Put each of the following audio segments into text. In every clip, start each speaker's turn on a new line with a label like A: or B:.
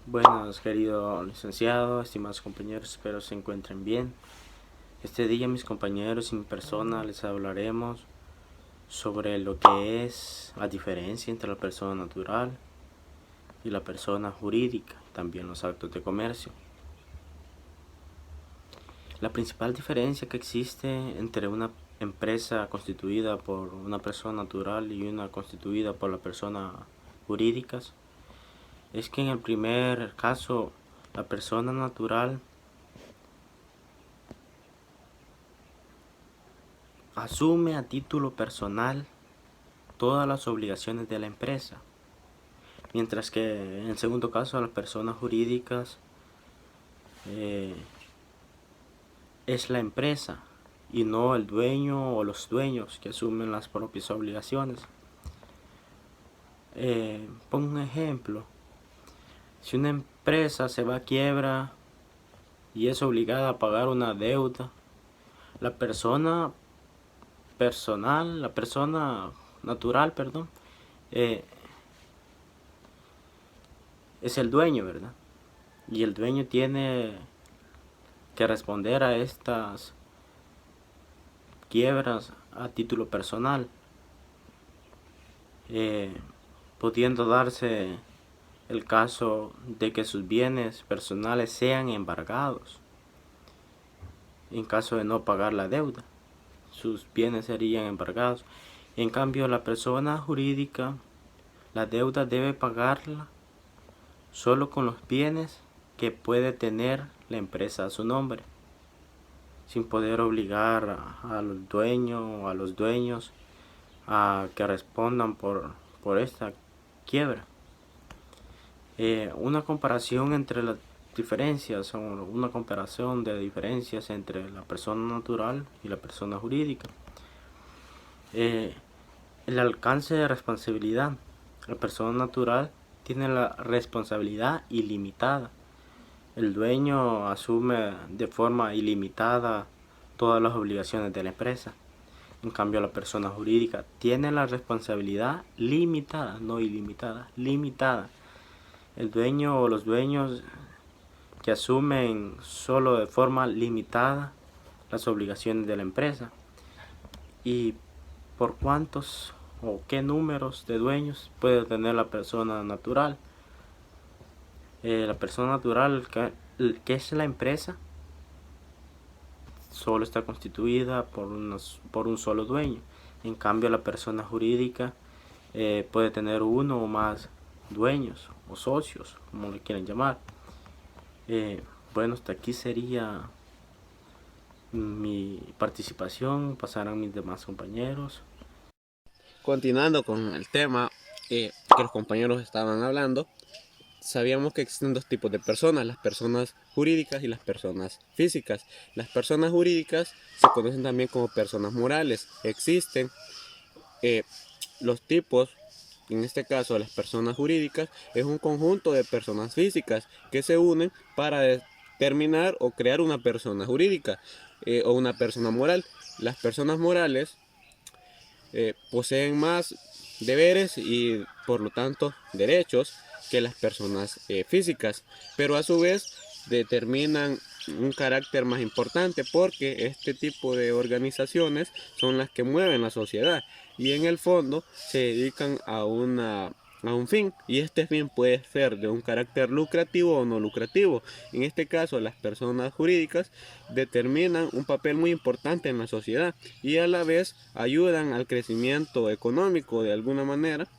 A: Buenas, querido licenciado, estimados compañeros, espero se encuentren bien. Este día mis compañeros y mi persona les hablaremos sobre lo que es la diferencia entre la persona natural y la persona jurídica, también los actos de comercio. La principal diferencia que existe entre una empresa constituida por una persona natural y una constituida por la persona jurídica es que en el primer caso la persona natural asume a título personal todas las obligaciones de la empresa, mientras que en el segundo caso las personas jurídicas eh, es la empresa y no el dueño o los dueños que asumen las propias obligaciones. Pongo un ejemplo: si una empresa se va a quiebra y es obligada a pagar una deuda, la persona natural, perdón, eh, es el dueño, ¿verdad? Y el dueño tiene que responder a estas quiebras a título personal, eh, pudiendo darse el caso de que sus bienes personales sean embargados. En caso de no pagar la deuda, sus bienes serían embargados. En cambio, la persona jurídica, la deuda debe pagarla solo con los bienes que puede tener la empresa a su nombre, sin poder obligar al dueño o a los dueños a que respondan por esta quiebra. Una comparación entre las diferencias o una comparación de diferencias entre la persona natural y la persona jurídica. El alcance de responsabilidad. La persona natural tiene la responsabilidad ilimitada. El dueño asume de forma ilimitada todas las obligaciones de la empresa. En cambio, la persona jurídica tiene la responsabilidad limitada, no ilimitada, limitada. El dueño o los dueños que asumen solo de forma limitada las obligaciones de la empresa. ¿Y por cuántos o qué números de dueños puede tener la persona natural? La persona natural, que es la empresa, solo está constituida por un solo dueño. En cambio, la persona jurídica puede tener uno o más dueños o socios, como le quieran llamar. Bueno, hasta aquí sería mi participación. Pasarán mis demás compañeros.
B: Continuando con el tema que los compañeros estaban hablando, sabíamos que existen dos tipos de personas: las personas jurídicas y las personas físicas. Las personas jurídicas se conocen también como personas morales. Existen eh, los tipos. En este caso, las personas jurídicas es un conjunto de personas físicas que se unen para determinar o crear una persona jurídica o una persona moral. Las personas morales poseen más deberes y por lo tanto derechos que las personas físicas, pero a su vez determinan un carácter más importante porque este tipo de organizaciones son las que mueven la sociedad y en el fondo se dedican a un fin, y este fin puede ser de un carácter lucrativo o no lucrativo. En este caso, las personas jurídicas determinan un papel muy importante en la sociedad y a la vez ayudan al crecimiento económico de alguna manera,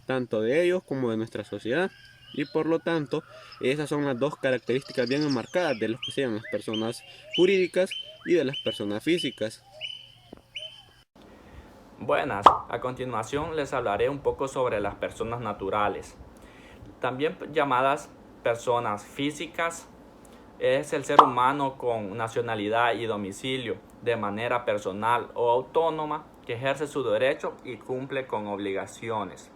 B: tanto de ellos como de nuestra sociedad. Y por lo tanto, esas son las dos características bien enmarcadas de los que sean las personas jurídicas y de las personas físicas.
C: Buenas, a continuación les hablaré un poco sobre las personas naturales, también llamadas personas físicas. Es el ser humano con nacionalidad y domicilio de manera personal o autónoma que ejerce su derecho y cumple con obligaciones.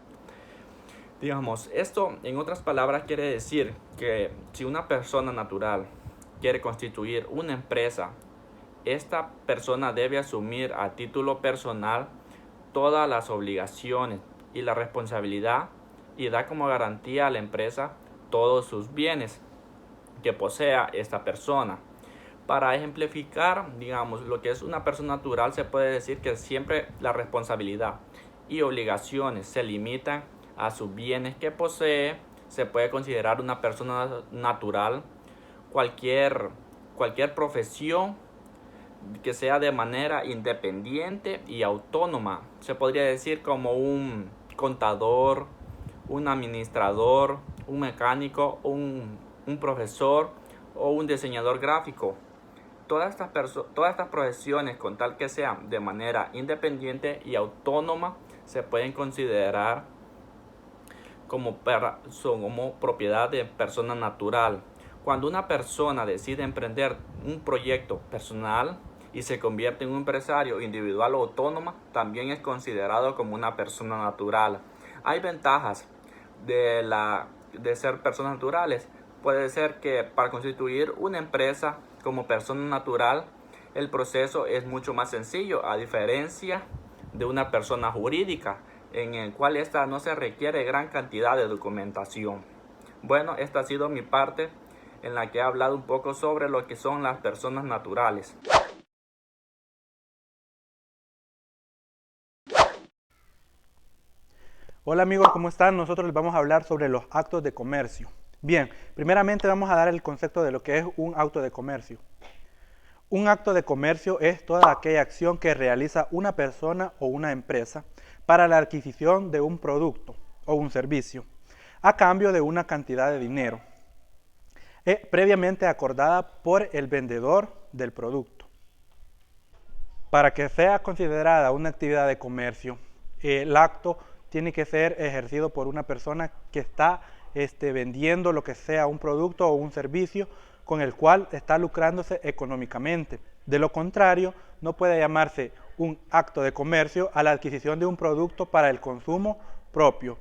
C: Digamos, esto en otras palabras quiere decir que si una persona natural quiere constituir una empresa, esta persona debe asumir a título personal todas las obligaciones y la responsabilidad, y da como garantía a la empresa todos sus bienes que posea esta persona. Para ejemplificar, digamos, lo que es una persona natural, se puede decir que siempre la responsabilidad y obligaciones se limitan a sus bienes que posee. Se puede considerar una persona natural cualquier profesión que sea de manera independiente y autónoma. Se podría decir como un contador, un administrador, un mecánico, un profesor o un diseñador gráfico. Todas estas profesiones, con tal que sean de manera independiente y autónoma, se pueden considerar como propiedad de persona natural. Cuando una persona decide emprender un proyecto personal y se convierte en un empresario individual o autónoma, también es considerado como una persona natural. Hay ventajas de ser personas naturales. Puede ser que para constituir una empresa como persona natural, el proceso es mucho más sencillo, a diferencia de una persona jurídica, en el cual esta no se requiere gran cantidad de documentación. Bueno, esta ha sido mi parte en la que he hablado un poco sobre lo que son las personas naturales.
D: Hola amigos, ¿cómo están? Nosotros les vamos a hablar sobre los actos de comercio. Bien, primeramente vamos a dar el concepto de lo que es un acto de comercio. Un acto de comercio es toda aquella acción que realiza una persona o una empresa para la adquisición de un producto o un servicio, a cambio de una cantidad de dinero, previamente acordada por el vendedor del producto. Para que sea considerada una actividad de comercio, el acto tiene que ser ejercido por una persona que está vendiendo lo que sea un producto o un servicio con el cual está lucrándose económicamente. De lo contrario, no puede llamarse un acto de comercio a la adquisición de un producto para el consumo propio.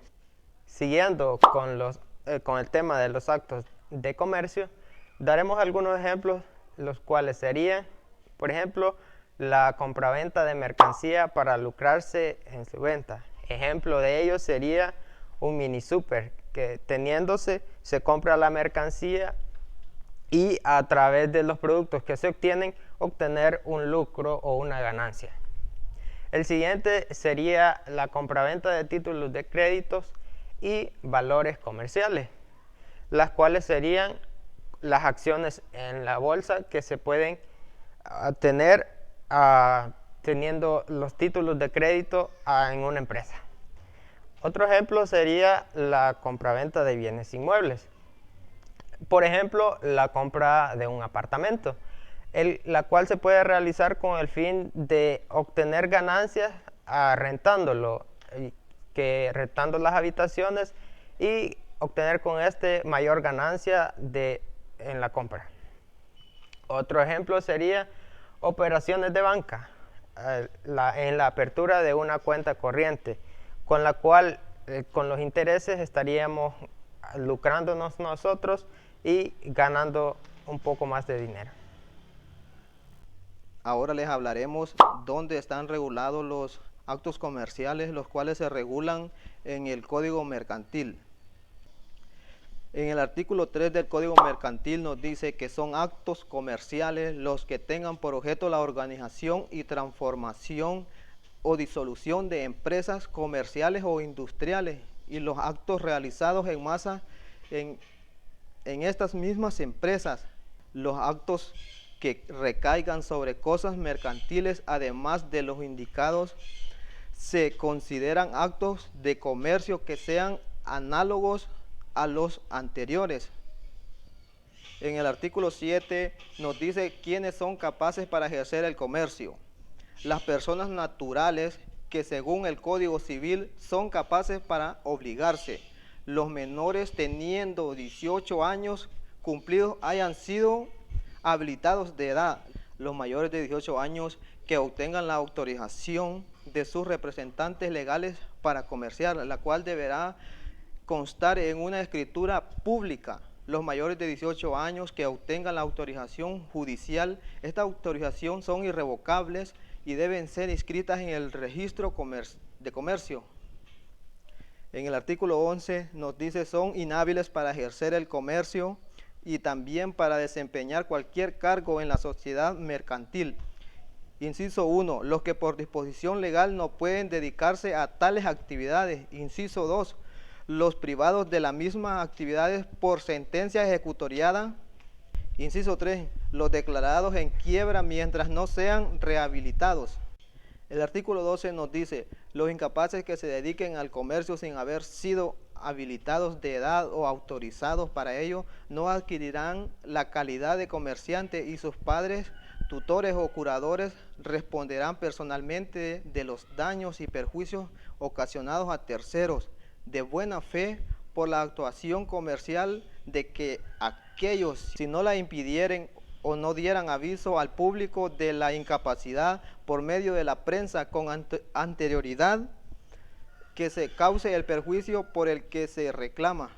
E: Siguiendo con el tema de los actos de comercio, daremos algunos ejemplos, los cuales serían, por ejemplo, la compraventa de mercancía para lucrarse en su venta. Ejemplo de ello sería un mini super, que teniéndose se compra la mercancía y a través de los productos que se obtienen, obtener un lucro o una ganancia. El siguiente sería la compraventa de títulos de créditos y valores comerciales, las cuales serían las acciones en la bolsa que se pueden tener teniendo los títulos de crédito en una empresa. Otro ejemplo sería la compraventa de bienes inmuebles. Por ejemplo, la compra de un apartamento, la cual se puede realizar con el fin de obtener ganancias rentándolo, rentando las habitaciones y obtener con mayor ganancia en la compra. Otro ejemplo sería operaciones de banca, en la apertura de una cuenta corriente, con la cual con los intereses estaríamos lucrándonos nosotros y ganando un poco más de dinero.
F: Ahora les hablaremos dónde están regulados los actos comerciales, los cuales se regulan en el Código Mercantil. En el artículo 3 del Código Mercantil nos dice que son actos comerciales los que tengan por objeto la organización y transformación o disolución de empresas comerciales o industriales y los actos realizados en masa en estas mismas empresas, los actos que recaigan sobre cosas mercantiles, además de los indicados, se consideran actos de comercio que sean análogos a los anteriores. En el artículo 7 nos dice quiénes son capaces para ejercer el comercio. Las personas naturales que según el Código Civil son capaces para obligarse. Los menores teniendo 18 años cumplidos hayan sido habilitados de edad. Los mayores de 18 años que obtengan la autorización de sus representantes legales para comerciar, la cual deberá constar en una escritura pública. Los mayores de 18 años que obtengan la autorización judicial, esta autorización son irrevocables y deben ser inscritas en el registro de comercio. En el artículo 11 nos dice son inhábiles para ejercer el comercio y también para desempeñar cualquier cargo en la sociedad mercantil. Inciso 1. Los que por disposición legal no pueden dedicarse a tales actividades. Inciso 2. Los privados de las mismas actividades por sentencia ejecutoriada. Inciso 3. Los declarados en quiebra mientras no sean rehabilitados. El artículo 12 nos dice, los incapaces que se dediquen al comercio sin haber sido habilitados de edad o autorizados para ello, no adquirirán la calidad de comerciante y sus padres, tutores o curadores responderán personalmente de los daños y perjuicios ocasionados a terceros de buena fe por la actuación comercial de que aquellos, si no la impidieren o no dieran aviso al público de la incapacidad por medio de la prensa con anterioridad, que se cause el perjuicio por el que se reclama.